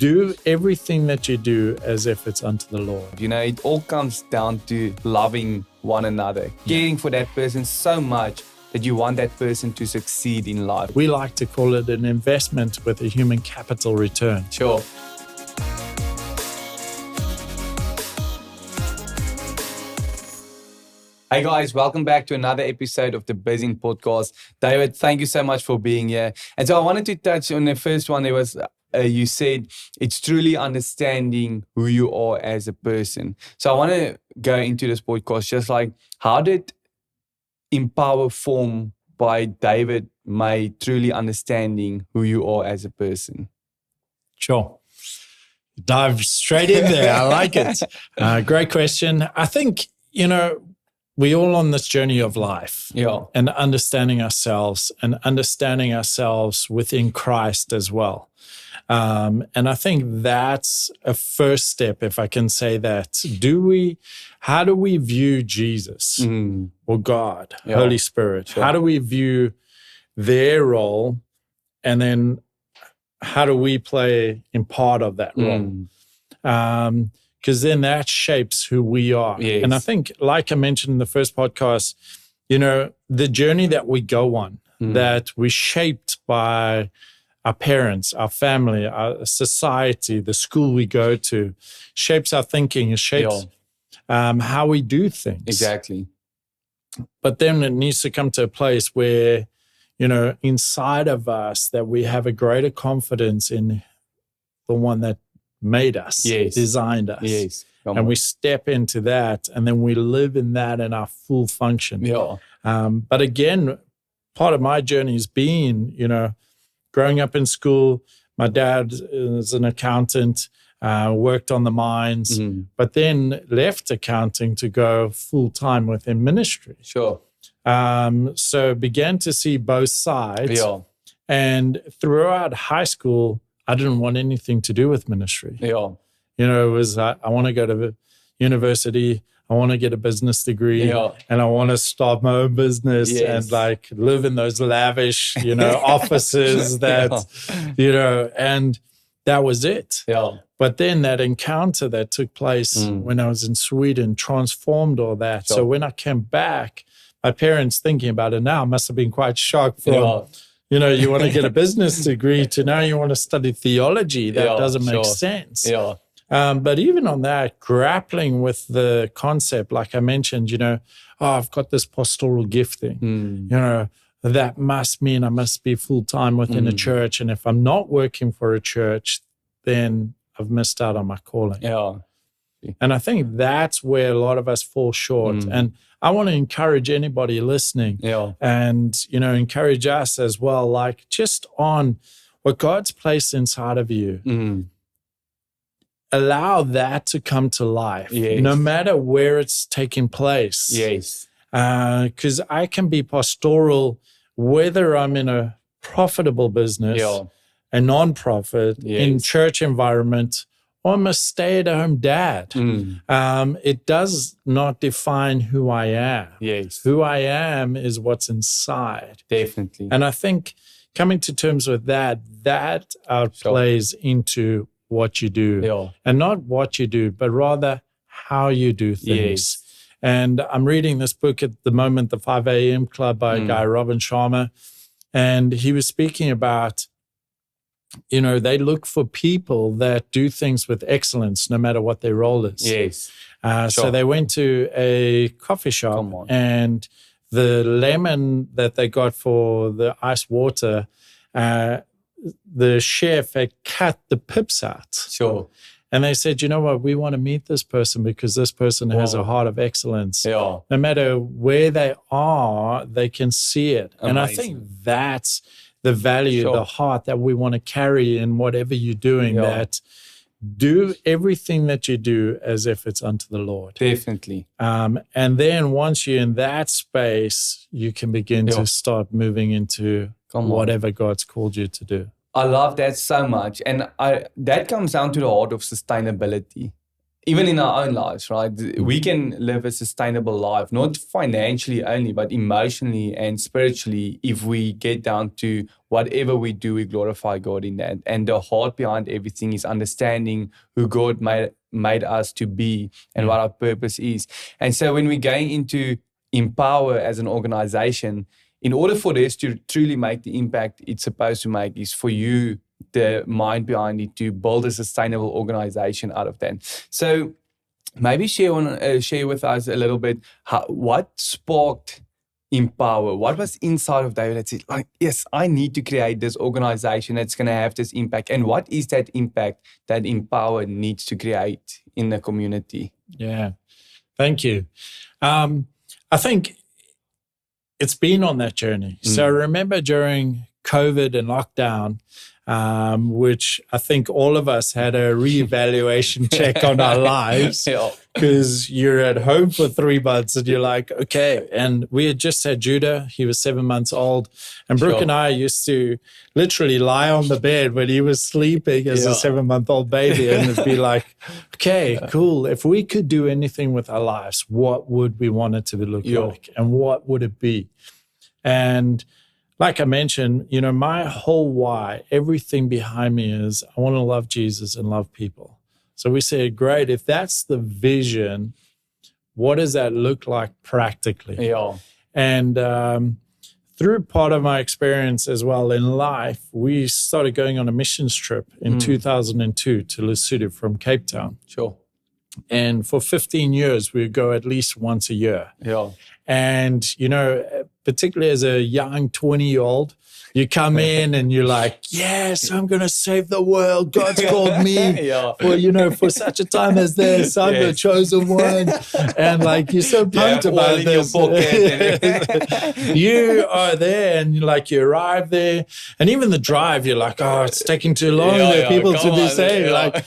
Do everything that you do as if it's unto the Lord. You know, it all comes down to loving one another, caring for that person so much that you want that person to succeed in life. We like to call it an investment with a human capital return. Sure. Hey guys, welcome back to another episode of the Bizzin podcast. David, thank you so much for being here. And so I wanted to touch on the first one. There was, you said it's truly understanding who you are as a person. So I want to go into this podcast just like, how did Empower form by David May, truly understanding who you are as a person? Sure. Dive straight in there. I like it. Great question. I think, we're all on this journey of life and understanding ourselves within Christ as well. And I think that's a first step, if I can say that. How do we view Jesus or God, Holy Spirit? Sure. How do we view their role? And then how do we play in part of that role? Because then that shapes who we are. Yes. And I think, like I mentioned in the first podcast, the journey that we go on, that we're shaped by our parents, our family, our society, the school we go to, shapes our thinking, it shapes how we do things. Exactly. But then it needs to come to a place where, inside of us, that we have a greater confidence in the one that made us, designed us. Yes. And we step into that, and then we live in that in our full function. Yeah. But again, part of my journey has been, growing up in school. My dad is an accountant, worked on the mines, but then left accounting to go full-time within ministry. Sure. So began to see both sides. Yeah. And throughout high school, I didn't want anything to do with ministry. Yeah. It was, I want to go to university, I want to get a business degree, and I want to start my own business and live in those lavish, offices that, and that was it. Yeah. But then that encounter that took place when I was in Sweden transformed all that. Sure. So when I came back, my parents, thinking about it now, must have been quite shocked from, you want to get a business degree to now you want to study theology. That doesn't make sense. Yeah. But even on that, grappling with the concept, like I mentioned, I've got this pastoral gifting, that must mean I must be full-time within a church. And if I'm not working for a church, then I've missed out on my calling. Yeah. And I think that's where a lot of us fall short. And I want to encourage anybody listening and, encourage us as well, like just on what God's placed inside of you. Allow that to come to life, no matter where it's taking place. Yes. Because I can be pastoral whether I'm in a profitable business, a non-profit, in church environment, or I'm a stay-at-home dad. It does not define who I am. Yes. Who I am is what's inside. Definitely. And I think coming to terms with that outplays into what you do. And not what you do, but rather how you do things. And I'm reading this book at the moment, The 5 a.m. Club by a guy, Robin Sharma. And he was speaking about, they look for people that do things with excellence, no matter what their role is. Yes. So they went to a coffee shop and the lemon that they got for the ice water, the chef had cut the pips out. Sure. And they said, you know what, we want to meet this person because this person has a heart of excellence. Yeah. No matter where they are, they can see it. Amazing. And I think that's the value, the heart that we want to carry in whatever you're doing, that do everything that you do as if it's unto the Lord. Definitely. And then once you're in that space, you can begin to start moving into whatever God's called you to do. I love that so much. And that comes down to the heart of sustainability. even in our own lives, right? We can live a sustainable life, not financially only, but emotionally and spiritually. If we get down to whatever we do, we glorify God in that. And the heart behind everything is understanding who God made us to be and what our purpose is. And so when we're going into Empower as an organization, in order for this to truly make the impact it's supposed to make, is for you, the mind behind it, to build a sustainable organization out of that. So maybe share with us a little bit what sparked Empower. What was inside of David that said, like, yes, I need to create this organization that's going to have this impact? And what is that impact that Empower needs to create in the community? Yeah, thank you. I think it's been on that journey. So I remember during COVID and lockdown, which I think all of us had a reevaluation check on our lives, because you're at home for 3 months and you're like, okay. And we had just had Judah. He was 7 months old. And Brooke and I used to literally lie on the bed when he was sleeping as a 7-month-old baby and it'd be like, okay, cool. If we could do anything with our lives, what would we want it to look like? And what would it be? And like I mentioned, you know, my whole why, everything behind me is I want to love Jesus and love people. So we said, great, if that's the vision, what does that look like practically? Yeah. And through part of my experience as well in life, we started going on a missions trip in 2002 to Lesotho from Cape Town. Sure. And for 15 years, we would go at least once a year. Yeah. And, you know, particularly as a young 20-year-old, you come in and you're like, yes, I'm going to save the world. God's called me for, you know, for such a time as this. I'm the chosen one. And like, you're so pumped about this. You are there and like you arrive there. And even the drive, you're like, oh, it's taking too long for people to be saved. Like,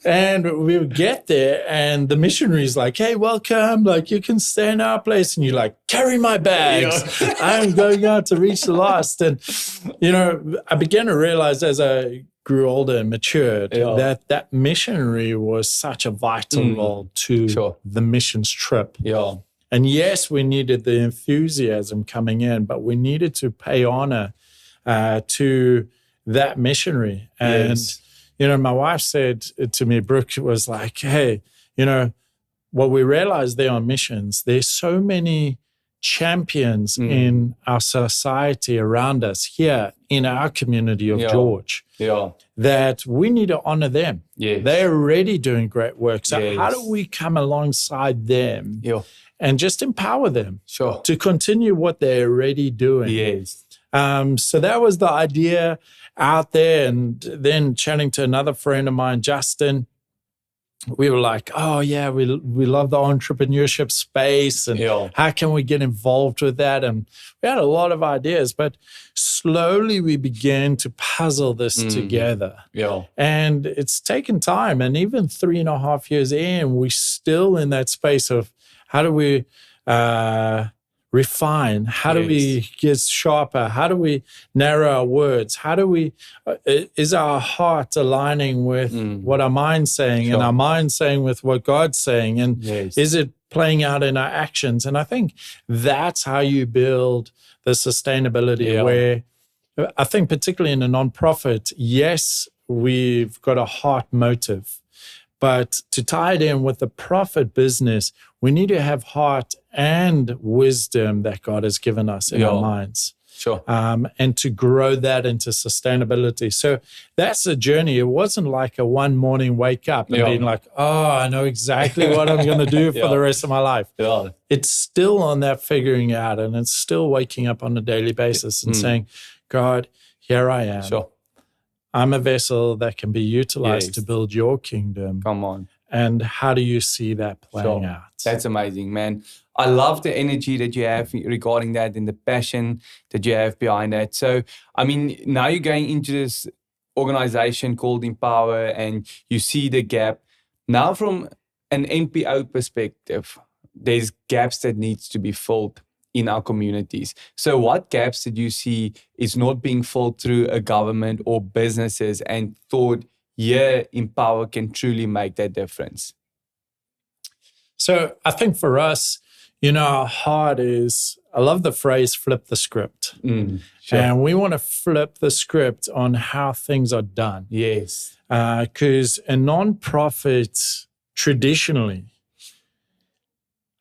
and we would get there and the missionary's like, hey, welcome. Like, you can stay in our place. And you're like, carry my bags. I'm going out to reach the lost. And, you know, I began to realize as I grew older and matured that missionary was such a vital role to the missions trip. Yeah. And yes, we needed the enthusiasm coming in, but we needed to pay honor to that missionary. And, you know, my wife said to me, Brooke was like, hey, you know, what we realized there on missions, there's so many champions in our society around us here in our community of George that we need to honor them. They're already doing great work. So how do we come alongside them and just empower them to continue what they're already doing? So that was the idea out there. And then chatting to another friend of mine, Justin, we were like, oh, yeah, we love the entrepreneurship space and how can we get involved with that? And we had a lot of ideas, but slowly we began to puzzle this together. And it's taken time. And even 3.5 years in, we're still in that space of how do we refine? How do we get sharper? How do we narrow our words? How do we, is our heart aligning with what our mind's saying and our mind saying with what God's saying? And is it playing out in our actions? And I think that's how you build the sustainability where I think particularly in a nonprofit, yes, we've got a heart motive. But to tie it in with the profit business, we need to have heart and wisdom that God has given us in our minds. And to grow that into sustainability. So that's a journey. It wasn't like a one morning wake up and being like, oh, I know exactly what I'm going to do for the rest of my life. It's still on that figuring out, and it's still waking up on a daily basis and saying, God, here I am. I'm a vessel that can be utilized to build your kingdom. Come on. And how do you see that playing out? That's amazing, man. I love the energy that you have regarding that and the passion that you have behind that. So, I mean, now you're going into this organization called Empower and you see the gap. Now from an NPO perspective, there's gaps that needs to be filled in our communities. So what gaps did you see is not being filled through a government or businesses and thought, Empower can truly make that difference? So I think for us, our heart is, I love the phrase flip the script. Sure. And we want to flip the script on how things are done. Yes. Because a nonprofit, traditionally,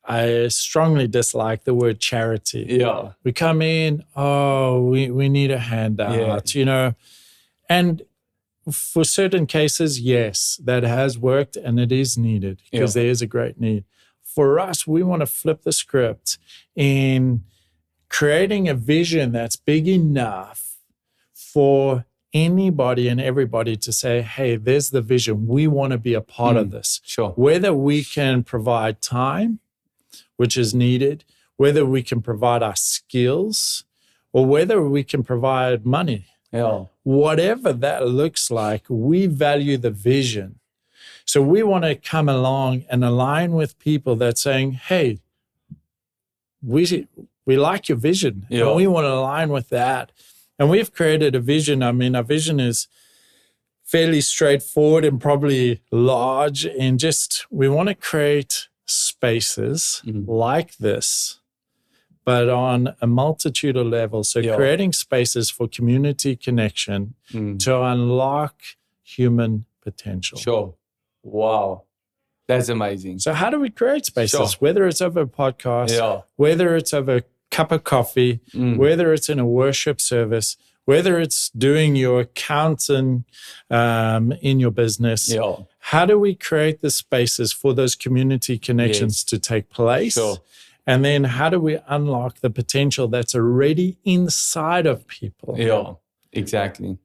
I strongly dislike the word charity. Yeah. We come in, we need a handout, and for certain cases, yes, that has worked and it is needed because there is a great need. For us, we want to flip the script in creating a vision that's big enough for anybody and everybody to say, hey, there's the vision. We want to be a part of this. Sure. Whether we can provide time, which is needed, whether we can provide our skills, or whether we can provide money. Yeah. Whatever that looks like, we value the vision. So we want to come along and align with people that's saying, hey, we like your vision, and we want to align with that. And we've created a vision. I mean, our vision is fairly straightforward and probably large, and just we want to create spaces like this, but on a multitude of levels. So creating spaces for community connection to unlock human potential. Sure. Wow. That's amazing. So how do we create spaces? Whether it's over a podcast, whether it's over a cup of coffee, whether it's in a worship service, whether it's doing your accounting in your business, how do we create the spaces for those community connections to take place? Sure. And then how do we unlock the potential that's already inside of people? Yeah, exactly.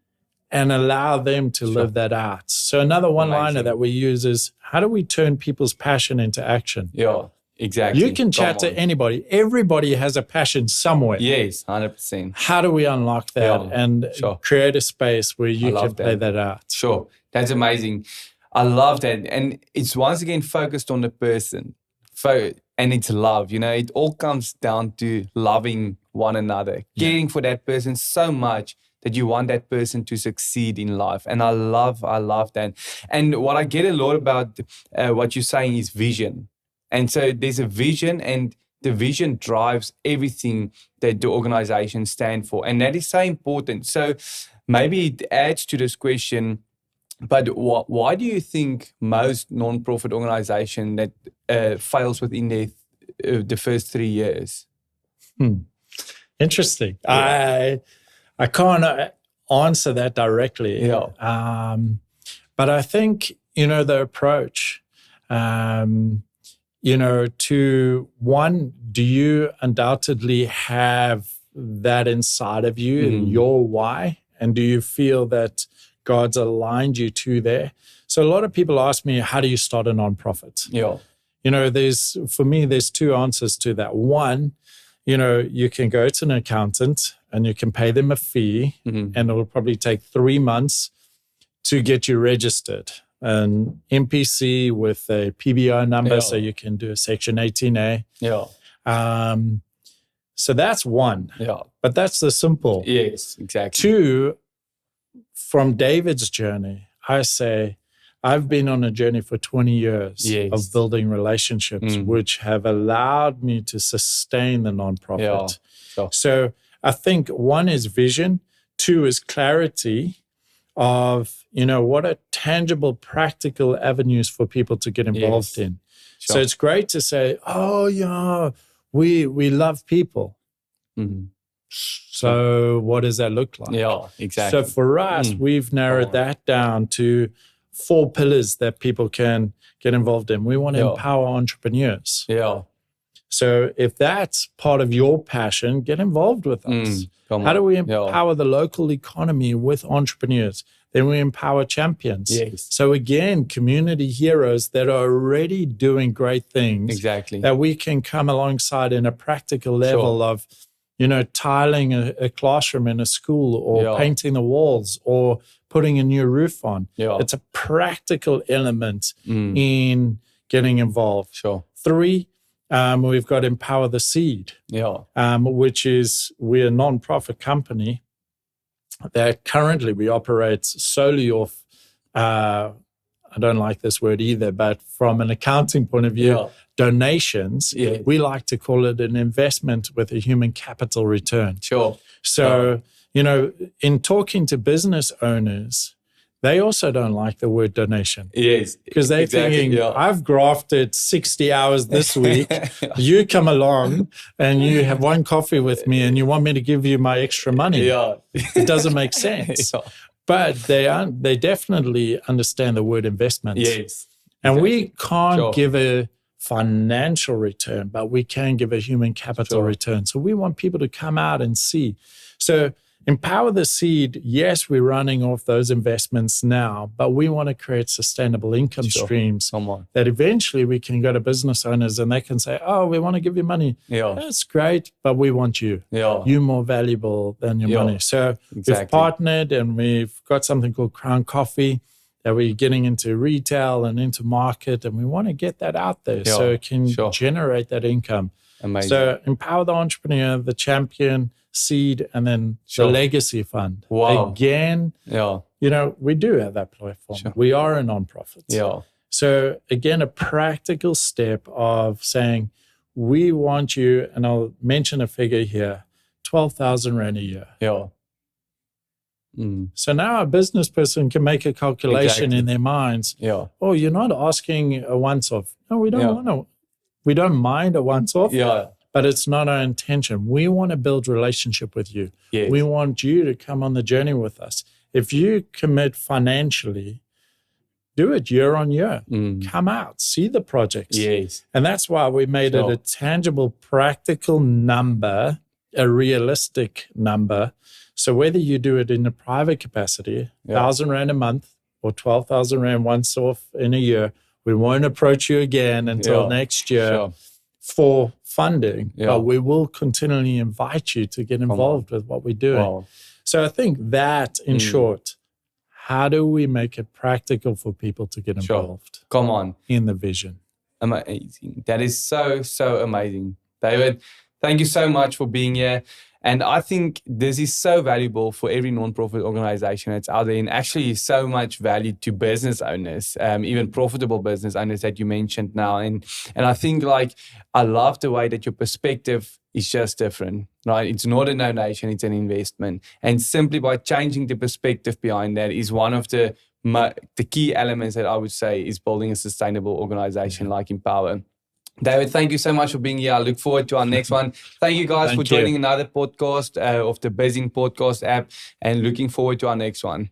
And allow them to live that out. So another one-liner that we use is, how do we turn people's passion into action? Yeah, exactly. You can chat to anybody. Everybody has a passion somewhere. Yes, 100%. How do we unlock that and create a space where you can play that out? Sure. That's amazing. I love that. And it's once again focused on the person. And it's love. It all comes down to loving one another, caring for that person so much that you want that person to succeed in life. And I love that. And what I get a lot about what you're saying is vision. And so there's a vision, and the vision drives everything that the organization stand for. And that is so important. So maybe it adds to this question, but why do you think most non-profit organization that fails within the first 3 years? Interesting. Yeah. I can't answer that directly. Yeah. But I think, the approach, to one, do you undoubtedly have that inside of you, your why? And do you feel that God's aligned you to there? So a lot of people ask me, how do you start a nonprofit? Yeah. For me, there's two answers to that. One, you can go to an accountant and you can pay them a fee, and it'll probably take 3 months to get you registered. An MPC with a PBO number, so you can do a Section 18A. Yeah. So that's one. Yeah. But that's the simple. Yes, exactly. Two, from David's journey, I say, I've been on a journey for 20 years of building relationships, which have allowed me to sustain the nonprofit. Yeah. Sure. So I think one is vision, two is clarity of, what are tangible, practical avenues for people to get involved in. Sure. So it's great to say, we love people. So what does that look like? Yeah, exactly. So for us, we've narrowed that down to 4 pillars that people can get involved in. We want to empower entrepreneurs. Yeah. So if that's part of your passion, get involved with us. How do we empower the local economy with entrepreneurs? Then we empower champions. Yes. So again, community heroes that are already doing great things. Exactly. That we can come alongside in a practical level of, tiling a classroom in a school, or painting the walls, or putting a new roof on. Yeah. It's a practical element in getting involved. Sure. 3, we've got Empower the Seed, which is, we're a non-profit company that currently we operate solely off I don't like this word either, but from an accounting point of view, donations, we like to call it an investment with a human capital return. Sure. So, in talking to business owners, they also don't like the word donation. Yes. Because they're thinking, I've grafted 60 hours this week. You come along and you have one coffee with me and you want me to give you my extra money. It doesn't make sense. But they definitely understand the word investment. Yes. And we can't give a financial return, but we can give a human capital return. So we want people to come out and see. So Empower the Seed, yes, we're running off those investments now, but we want to create sustainable income streams that eventually we can go to business owners and they can say, oh, we want to give you money. That's great, but we want you. You're more valuable than your money. So we've partnered and we've got something called Crown Coffee that we're getting into retail and into market, and we want to get that out there so it can generate that income. Amazing. So Empower the Entrepreneur, the Champion, Seed, and then the Legacy Fund. Again, we do have that platform. We are a nonprofit. So again, a practical step of saying, we want you, and I'll mention a figure here, 12,000 Rand a year. So now a business person can make a calculation in their minds. Oh, you're not asking a once-off. No, we don't want to. We don't mind a once-off. But it's not our intention. We want to build relationship with you. We want you to come on the journey with us. If you commit financially, do it year on year. Come out, see the projects. And that's why we made it a tangible, practical number, a realistic number. So whether you do it in a private capacity, 1,000 Rand a month or 12,000 Rand once off in a year, we won't approach you again until next year for funding, but we will continually invite you to get involved with what we're doing. So I think that, in short, how do we make it practical for people to get involved? Come on. In the vision. Amazing. That is so amazing. David, thank you so much for being here. And I think this is so valuable for every nonprofit organization that's out there, and actually so much value to business owners, even profitable business owners that you mentioned now. And I think I love the way that your perspective is just different, right? It's not a donation, it's an investment. And simply by changing the perspective behind that is one of the key elements that I would say is building a sustainable organization like Empower. David, thank you so much for being here. I look forward to our next one. Thank you guys for joining another podcast of the Bizzin podcast app, and looking forward to our next one.